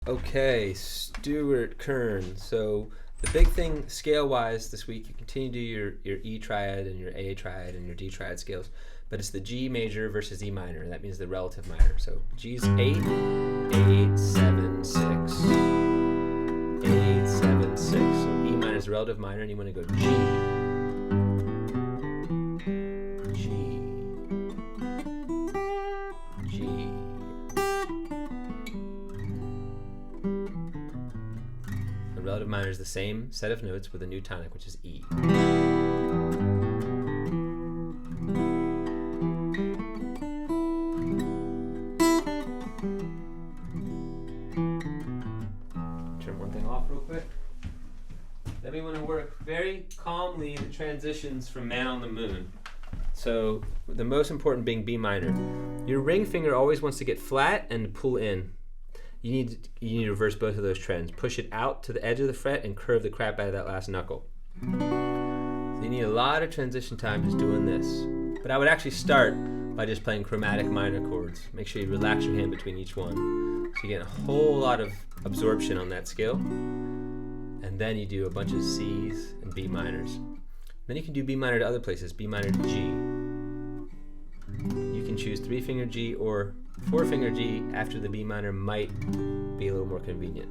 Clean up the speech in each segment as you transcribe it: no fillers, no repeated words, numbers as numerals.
Okay, Stuart, Kern. So the big thing scale-wise this week, you continue to do your E triad and your A triad and your D triad scales, but it's the G major versus E minor. That means the relative minor. So G's 8, 8, 7, 6, 8, 7, 6. So E minor is the relative minor, and you want to go G, G, G. The relative minor is the same set of notes with a new tonic, which is E. Turn one thing off real quick. Then we want to work very calmly the transitions from Man on the Moon. So the most important being B minor. Your ring finger always wants to get flat and pull in. You need to reverse both of those trends. Push it out to the edge of the fret and curve the crap out of that last knuckle. So you need a lot of transition time just doing this. But I would actually start by just playing chromatic minor chords. Make sure you relax your hand between each one. So you get a whole lot of absorption on that scale. And then you do a bunch of C's and B minors. Then you can do B minor to other places, B minor to G. You can choose 3-finger G or 4-finger G after the B minor might be a little more convenient.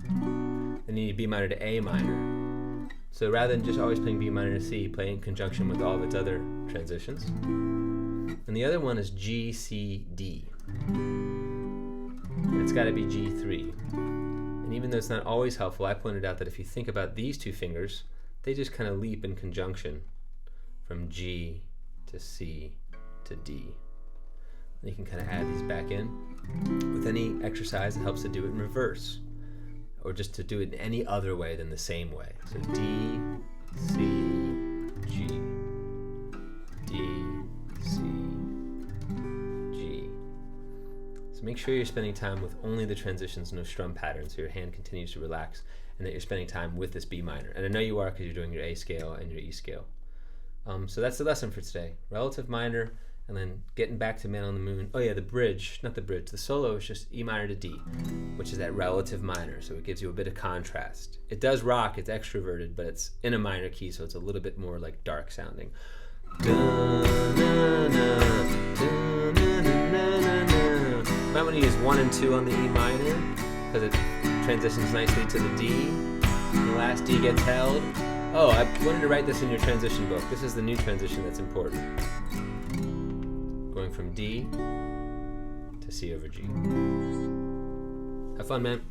Then you need B minor to A minor. So rather than just always playing B minor to C, play in conjunction with all of its other transitions. And the other one is G, C, D. And it's got to be G3. And even though it's not always helpful, I pointed out that if you think about these two fingers, they just kind of leap in conjunction from G to C to D. And you can kind of add these back in. With any exercise, it helps to do it in reverse, or just to do it in any other way than the same way. So D, C, G, D, C, G. So make sure you're spending time with only the transitions, no strum patterns, so your hand continues to relax, and that you're spending time with this B minor. And I know you are because you're doing your A scale and your E scale. So that's the lesson for today. Relative minor, and then getting back to Man on the Moon. Oh yeah, the bridge, not the bridge, the solo is just E minor to D, which is that relative minor, so it gives you a bit of contrast. It does rock, it's extroverted, but it's in a minor key, so it's a little bit more like dark sounding. Might want to use 1 and 2 on the E minor, because it transitions nicely to the D. And the last D gets held. Oh, I wanted to write this in your transition book. This is the new transition that's important. Going from D to C over G. Have fun, man.